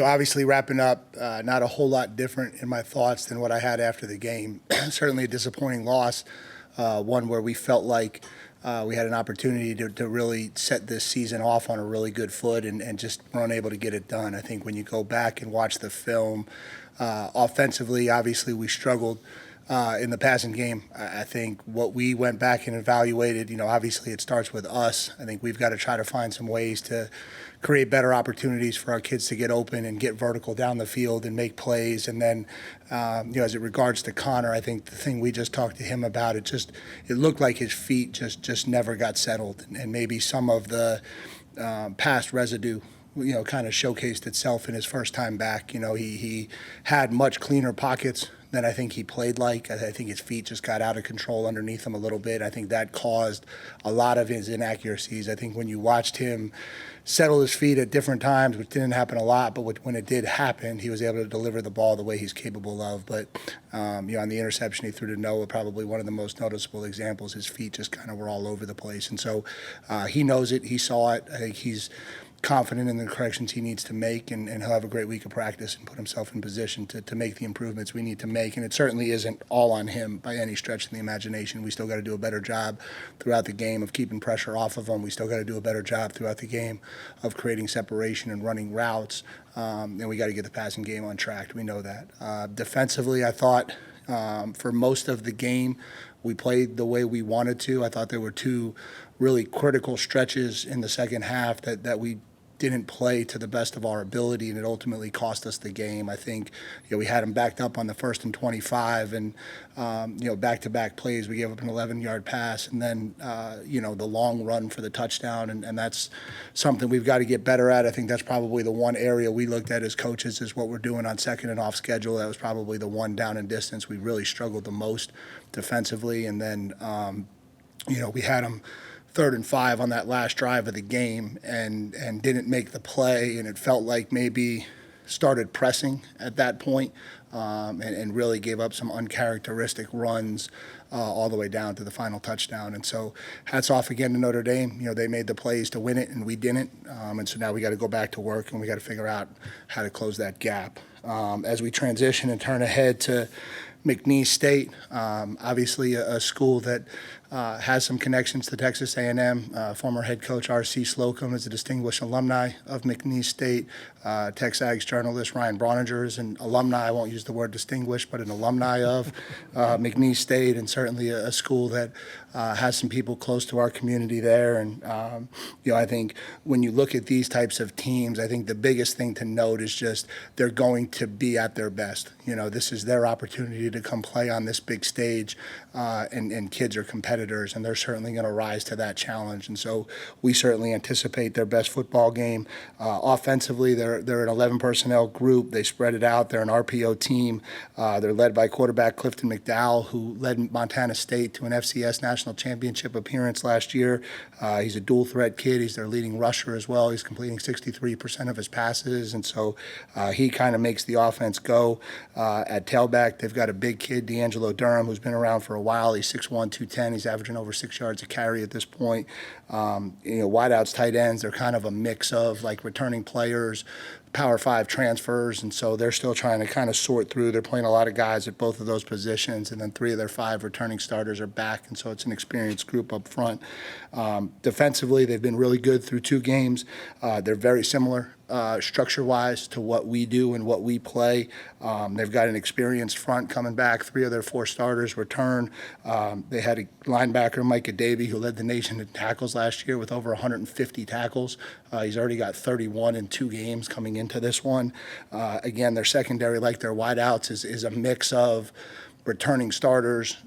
Obviously wrapping up, not a whole lot different in my thoughts than what I had after the game. Certainly a disappointing loss, one where we felt like we had an opportunity to really set this season off on a really good foot and just were unable to get it done. I think when you go back and watch the film, offensively, obviously we struggled in the passing game. I think what we went back and evaluated, obviously it starts with us. I think we've got to try to find some ways to create better opportunities for our kids to get open and get vertical down the field and make plays. And then, as it regards to Connor, I think the thing we just talked to him about, it looked like his feet just never got settled. And maybe some of the past residue kind of showcased itself in his first time back. He had much cleaner pockets than I think he played like. I think his feet just got out of control underneath him a little bit. I think that caused a lot of his inaccuracies. I think when you watched him settle his feet at different times, which didn't happen a lot, but when it did happen, he was able to deliver the ball the way he's capable of. But, on the interception he threw to Noah, probably one of the most noticeable examples, his feet just kind of were all over the place. And so he knows it. He saw it. I think he's confident in the corrections he needs to make, and he'll have a great week of practice and put himself in position to make the improvements we need to make. And it certainly isn't all on him by any stretch of the imagination. We still got to do a better job throughout the game of keeping pressure off of him. We still got to do a better job throughout the game of creating separation and running routes. And we got to get the passing game on track. We know that. Defensively, I thought for most of the game, we played the way we wanted to. I thought there were two really critical stretches in the second half that we didn't play to the best of our ability, and it ultimately cost us the game. I think we had them backed up on the 1st and 25, and back-to-back plays. We gave up an 11-yard pass, and then the long run for the touchdown, and that's something we've got to get better at. I think that's probably the one area we looked at as coaches is what we're doing on second and off schedule. That was probably the one down and distance we really struggled the most defensively, and then we had them 3rd and 5 on that last drive of the game and didn't make the play, and it felt like maybe started pressing at that point, and really gave up some uncharacteristic runs all the way down to the final touchdown. And so hats off again to Notre Dame. They made the plays to win it, and we didn't. And so now we got to go back to work, and we got to figure out how to close that gap. As we transition and turn ahead to McNeese State, obviously a school that has some connections to Texas A&M. Former head coach R.C. Slocum is a distinguished alumni of McNeese State. TexAg's journalist Ryan Brauninger is an alumni, I won't use the word distinguished, but an alumni of McNeese State, and certainly a school that has some people close to our community there. And, I think when you look at these types of teams, I think the biggest thing to note is just they're going to be at their best. This is their opportunity to come play on this big stage, and kids are competitors, and they're certainly going to rise to that challenge. And so we certainly anticipate their best football game. Offensively, they're an 11 personnel group. They spread it out. They're an RPO team. They're led by quarterback Clifton McDowell, who led Montana State to an FCS national championship appearance last year. He's a dual threat kid. He's their leading rusher as well. He's completing 63% of his passes, and so he kind of makes the offense go. At tailback, they've got a big kid, D'Angelo Durham, who's been around for a while. He's 6'1", 210. He's averaging over 6 yards a carry at this point. Wideouts, tight ends, they're kind of a mix of like returning players, Power 5 transfers, and so they're still trying to kind of sort through. They're playing a lot of guys at both of those positions, and then 3 of their 5 returning starters are back, and so it's an experienced group up front. Defensively, they've been really good through 2 games. They're very similar structure-wise to what we do and what we play. They've got an experienced front coming back. 3 of their 4 starters return. They had a linebacker, Mike Davey, who led the nation in tackles last year with over 150 tackles. He's already got 31 in 2 games coming into this one. Again, their secondary, like their wideouts, is a mix of returning starters,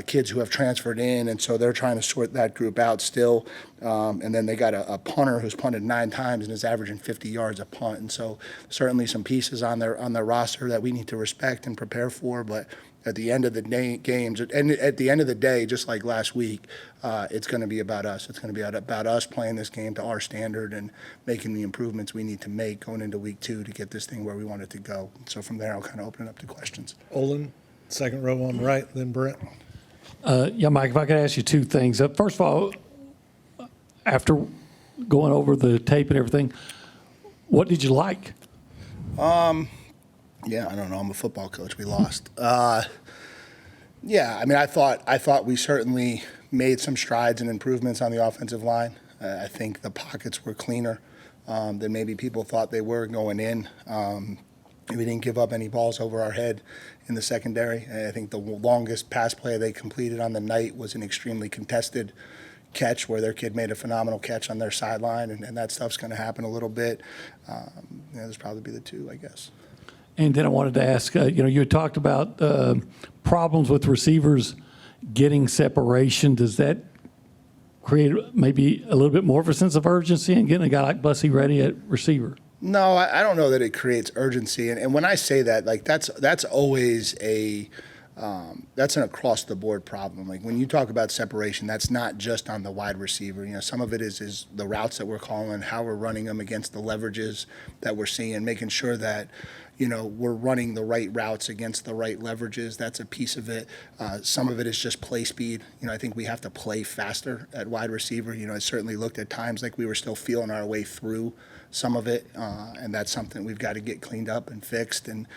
kids who have transferred in, and so they're trying to sort that group out still. And then they got a punter who's punted 9 times and is averaging 50 yards a punt. And so certainly some pieces on their roster that we need to respect and prepare for. But at the end of the day, and at the end of the day, just like last week, it's going to be about us. It's going to be about us playing this game to our standard and making the improvements we need to make going into week 2 to get this thing where we want it to go. So from there, I'll kind of open it up to questions. Olin, second row on the right, then Brent. Yeah, Mike, if I could ask you 2 things. First of all, after going over the tape and everything, what did you like? Yeah, I don't know. I'm a football coach. We lost. Yeah, I mean, I thought we certainly made some strides and improvements on the offensive line. I think the pockets were cleaner than maybe people thought they were going in. We didn't give up any balls over our head in the secondary. I think the longest pass play they completed on the night was an extremely contested catch where their kid made a phenomenal catch on their sideline, and that stuff's going to happen a little bit. Those probably be the two, I guess. And then I wanted to ask, you had talked about problems with receivers getting separation. Does that create maybe a little bit more of a sense of urgency in getting a guy like Bussy ready at receiver? No, I don't know that it creates urgency. And when I say that, like that's always that's an across-the-board problem. Like when you talk about separation, that's not just on the wide receiver. Some of it is the routes that we're calling, how we're running them against the leverages that we're seeing, making sure that we're running the right routes against the right leverages. That's a piece of it. Some of it is just play speed. I think we have to play faster at wide receiver. I certainly looked at times like we were still feeling our way through some of it, and that's something we've got to get cleaned up and fixed. And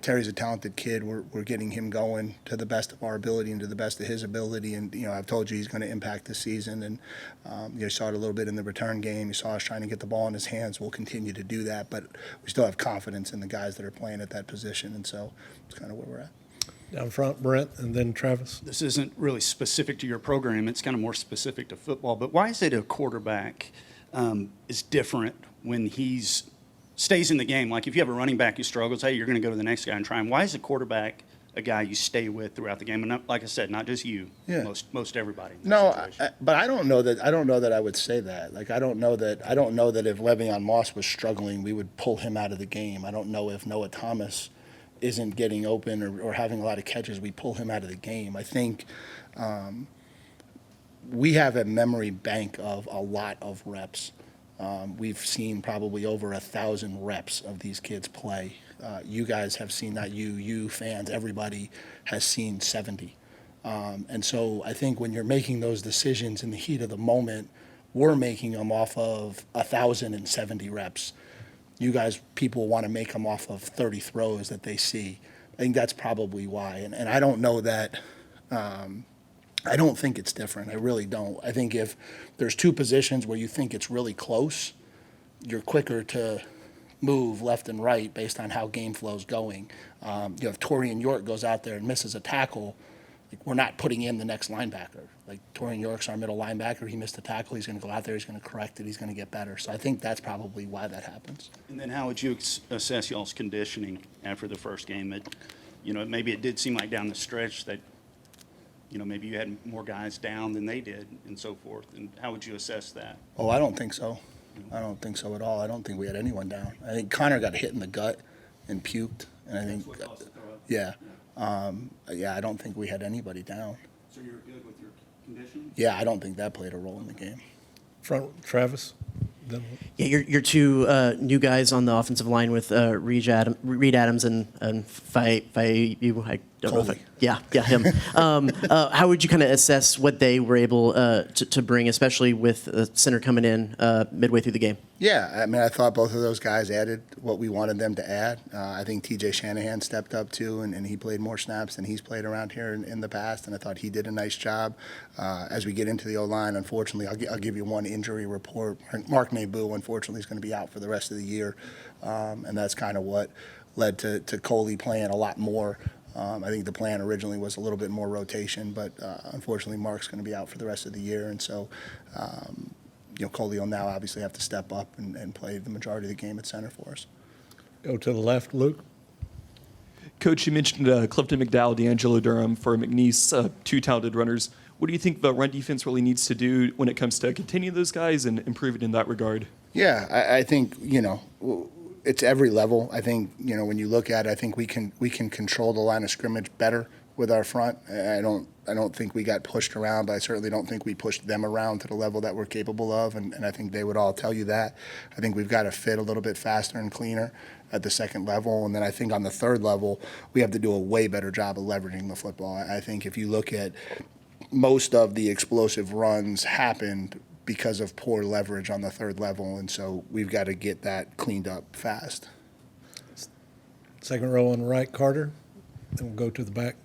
Terry's a talented kid. We're getting him going to the best of our ability and to the best of his ability. And I've told you he's going to impact the season. And you saw it a little bit in the return game. You saw us trying to get the ball in his hands. We'll continue to do that, but we still have confidence in the guys that are playing at that position. And so it's kind of where we're at. Down front, Brent, and then Travis. This isn't really specific to your program. It's kind of more specific to football. But why is it a quarterback is different when he's stays in the game? Like if you have a running back who struggles, hey, you're going to go to the next guy and try him. Why is a quarterback a guy you stay with throughout the game? And not, like I said, not just you. Yeah. Most everybody. No, but I don't know that I would say that. Like I don't know that if Le'Veon Moss was struggling, we would pull him out of the game. I don't know if Noah Thomas isn't getting open or having a lot of catches, we pull him out of the game. I think we have a memory bank of a lot of reps. We've seen probably over 1,000 reps of these kids play. You guys have seen that. You fans, everybody has seen 70. And so I think when you're making those decisions in the heat of the moment, we're making them off of 1,070 reps. You guys, people want to make them off of 30 throws that they see. I think that's probably why. And I don't know that. I don't think it's different. I really don't. I think if there's two positions where you think it's really close, you're quicker to move left and right based on how game flow's going. If Torian York goes out there and misses a tackle, like we're not putting in the next linebacker. Like Torian York's our middle linebacker. He missed a tackle. He's going to go out there. He's going to correct it. He's going to get better. So I think that's probably why that happens. And then how would you assess y'all's conditioning after the first game? Maybe it did seem like down the stretch that maybe you had more guys down than they did and so forth. And how would you assess that? Oh, I don't think so. I don't think so at all. I don't think we had anyone down. I think Connor got hit in the gut and puked. And I think, yeah. I don't think we had anybody down. So you're good with your conditioning? Yeah, I don't think that played a role in the game. Front, Travis. Then Yeah, you're two new guys on the offensive line with Reed Adams and Faiu. I don't know if him. How would you kind of assess what they were able to bring, especially with the center coming in midway through the game? Yeah, I mean, I thought both of those guys added what we wanted them to add. I think T.J. Shanahan stepped up too, and he played more snaps than he's played around here in the past, and I thought he did a nice job. As we get into the O-line, unfortunately, I'll give you one injury report. Mark Naboo, unfortunately, is going to be out for the rest of the year, and that's kind of what led to Coley playing a lot more. I think the plan originally was a little bit more rotation, but unfortunately Mark's going to be out for the rest of the year, and so Coley will now obviously have to step up and play the majority of the game at center for us. go to the left, Luke. Coach, you mentioned Clifton McDowell, D'Angelo Durham for McNeese, two talented runners. What do you think the run defense really needs to do when it comes to continuing those guys and improving in that regard? Yeah, I think, it's every level. I think, when you look at it, I think we can control the line of scrimmage better with our front. I don't think we got pushed around, but I certainly don't think we pushed them around to the level that we're capable of, and I think they would all tell you that. I think we've got to fit a little bit faster and cleaner at the second level, and then I think on the third level, we have to do a way better job of leveraging the football. I think if you look at most of the explosive runs happened because of poor leverage on the third level, and so we've got to get that cleaned up fast. Second row on the right, Carter. Then we'll go to the back.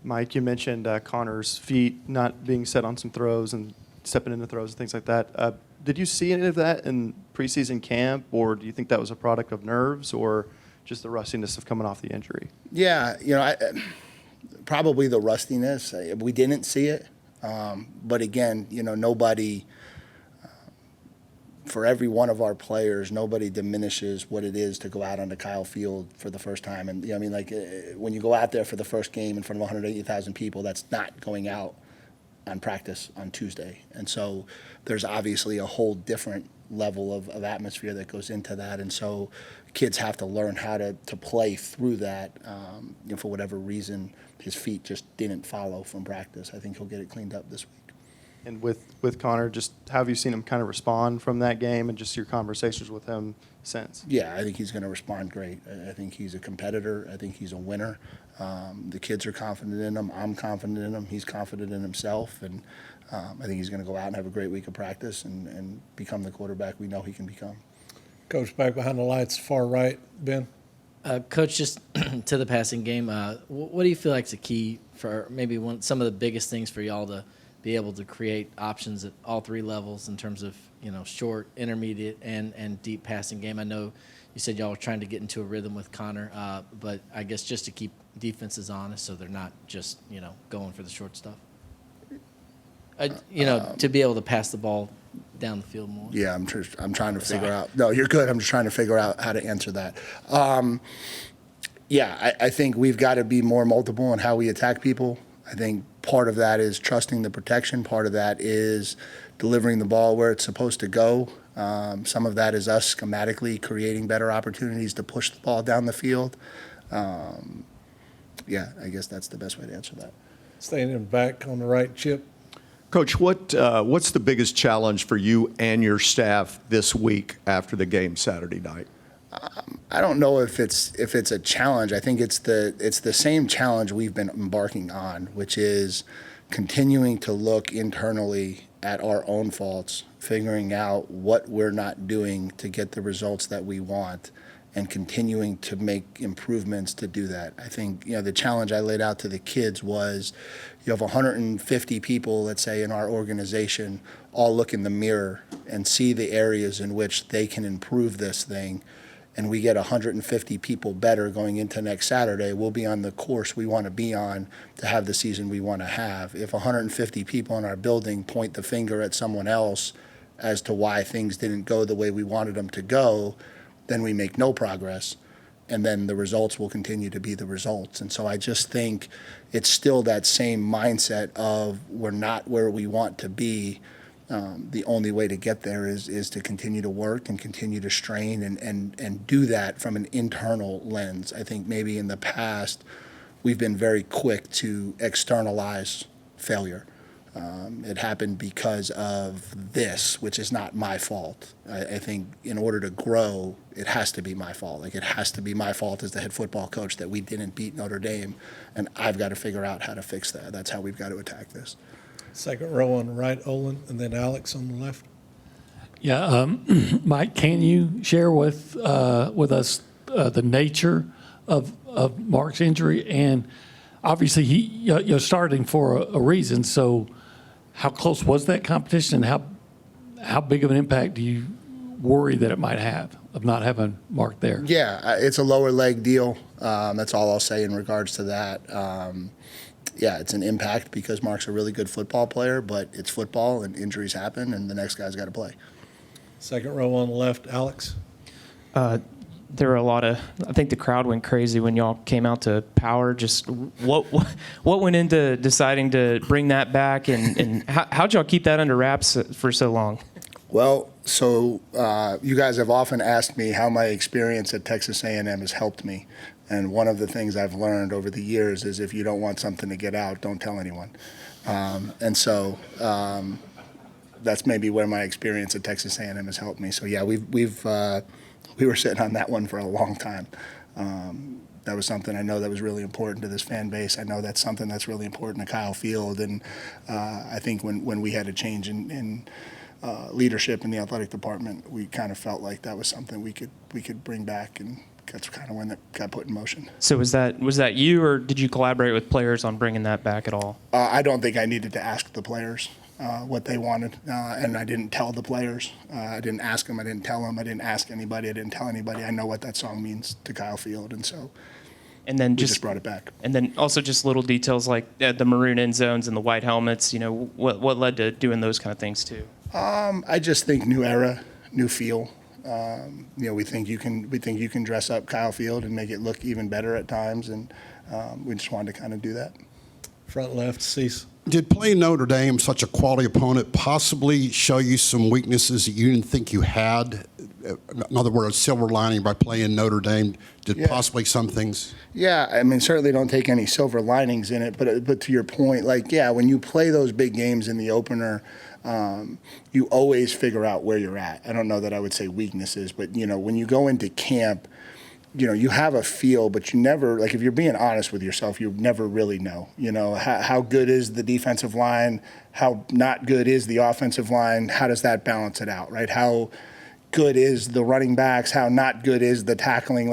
Mike, you mentioned Connor's feet not being set on some throws and stepping into throws and things like that. Did you see any of that in preseason camp, or do you think that was a product of nerves or just the rustiness of coming off the injury? Yeah, probably the rustiness. We didn't see it. But again, nobody, for every one of our players, nobody diminishes what it is to go out onto Kyle Field for the first time. And, when you go out there for the first game in front of 180,000 people, that's not going out on practice on Tuesday. And so there's obviously a whole different level of atmosphere that goes into that. And so kids have to learn how to play through that. For whatever reason, his feet just didn't follow from practice. I think he'll get it cleaned up this week. And with Connor, just how have you seen him kind of respond from that game and just your conversations with him since? Yeah, I think he's going to respond great. I think he's a competitor. I think he's a winner. The kids are confident in him. I'm confident in him. He's confident in himself. And I think he's going to go out and have a great week of practice and become the quarterback we know he can become. Coach, back behind the lights, far right, Ben. Coach, just to the passing game, what do you feel like is the key for maybe some of the biggest things for y'all to be able to create options at all three levels in terms of, short, intermediate, and deep passing game? I know you said y'all were trying to get into a rhythm with Connor, but I guess just to keep defenses honest so they're not just, going for the short stuff. To be able to pass the ball down the field more. Yeah, I'm trying to figure out. No, you're good. I'm just trying to figure out how to answer that. I think we've got to be more multiple in how we attack people. I think part of that is trusting the protection. Part of that is delivering the ball where it's supposed to go. Some of that is us schematically creating better opportunities to push the ball down the field. I guess that's the best way to answer that. Staying in back on the right, Chip. Coach, what's the biggest challenge for you and your staff this week after the game Saturday night? I don't know if it's a challenge. I think it's the same challenge we've been embarking on, which is continuing to look internally at our own faults, figuring out what we're not doing to get the results that we want, and continuing to make improvements to do that. I think, the challenge I laid out to the kids was you have 150 people, let's say, in our organization, all look in the mirror and see the areas in which they can improve this thing, and we get 150 people better going into next Saturday, we'll be on the course we want to be on to have the season we want to have. If 150 people in our building point the finger at someone else as to why things didn't go the way we wanted them to go, then we make no progress, and then the results will continue to be the results. And so I just think it's still that same mindset of we're not where we want to be. The only way to get there is to continue to work and continue to strain and do that from an internal lens. I think maybe in the past we've been very quick to externalize failure. It happened because of this, which is not my fault. I think in order to grow, it has to be my fault. Like, it has to be my fault as the head football coach that we didn't beat Notre Dame, and I've got to figure out how to fix that. That's how we've got to attack this. Second row on the right, Olin, and then Alex on the left. Yeah, Mike, can you share with us the nature of Mark's injury? And obviously, you're starting for a reason. So, how close was that competition, and how big of an impact do you worry that it might have of not having Mark there? Yeah, it's a lower leg deal. That's all I'll say in regards to that. It's an impact because Mark's a really good football player, but it's football and injuries happen, and the next guy's got to play. Second row on the left, Alex. There were I think the crowd went crazy when y'all came out to power. Just what went into deciding to bring that back, and how'd y'all keep that under wraps for so long? Well, so you guys have often asked me how my experience at Texas A&M has helped me. And one of the things I've learned over the years is if you don't want something to get out, don't tell anyone. That's maybe where my experience at Texas A&M has helped me. So yeah, we were sitting on that one for a long time. That was something I know that was really important to this fan base. I know that's something that's really important to Kyle Field. And I think when we had a change in leadership in the athletic department, we kind of felt like that was something we could bring back and that's kind of when that got put in motion. So was that you, or did you collaborate with players on bringing that back at all? I don't think I needed to ask the players what they wanted, and I didn't tell the players. I didn't ask them. I didn't tell them. I didn't ask anybody. I didn't tell anybody. I know what that song means to Kyle Field, and so And then we just brought it back. And then also just little details like the maroon end zones and the white helmets. You know, what led to doing those kind of things too? I just think new era, new feel. We think you can dress up Kyle Field and make it look even better at times, and we just wanted to kind of do that. Front left, Cease. Did playing Notre Dame, such a quality opponent, possibly show you some weaknesses that you didn't think you had? In other words, silver lining by playing Notre Dame, did possibly some things? Yeah, I mean, certainly don't take any silver linings in it, but to your point, when you play those big games in the opener, you always figure out where you're at. I don't know that I would say weaknesses, but, when you go into camp, you have a feel, but you never, if you're being honest with yourself, you never really know. How good is the defensive line? How not good is the offensive line? How does that balance it out, right? How good is the running backs? How not good is the tackling?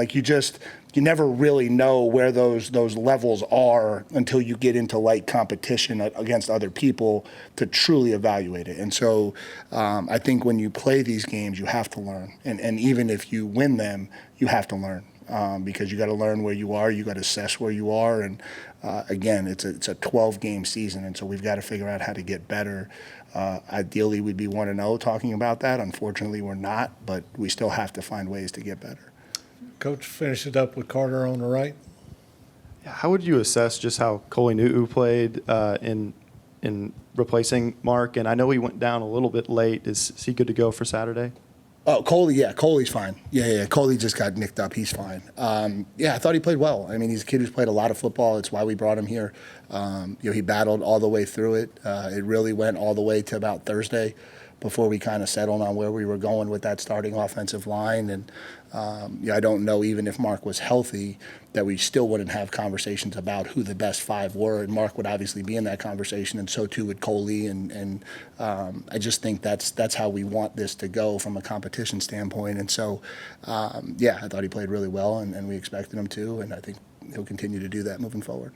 You never really know where those levels are until you get into light competition against other people to truly evaluate it. And so I think when you play these games, you have to learn. And even if you win them, you have to learn because you got to learn where you are. You got to assess where you are. And again, it's a 12-game season, and so we've got to figure out how to get better. Ideally, we'd be 1-0 talking about that. Unfortunately, we're not, but we still have to find ways to get better. Coach finished it up with Carter on the right. How would you assess just how Nu'u played in replacing Mark? And I know he went down a little bit late. Is he good to go for Saturday? Oh, Coley's fine. Yeah. Coley just got nicked up. He's fine. I thought he played well. I mean, he's a kid who's played a lot of football. It's why we brought him here. He battled all the way through it. It really went all the way to about Thursday before we kind of settled on where we were going with that starting offensive line. And I don't know, even if Mark was healthy, that we still wouldn't have conversations about who the best five were. And Mark would obviously be in that conversation, and so too would Coley. And I just think that's how we want this to go from a competition standpoint. And so, I thought he played really well, and we expected him to, and I think he'll continue to do that moving forward.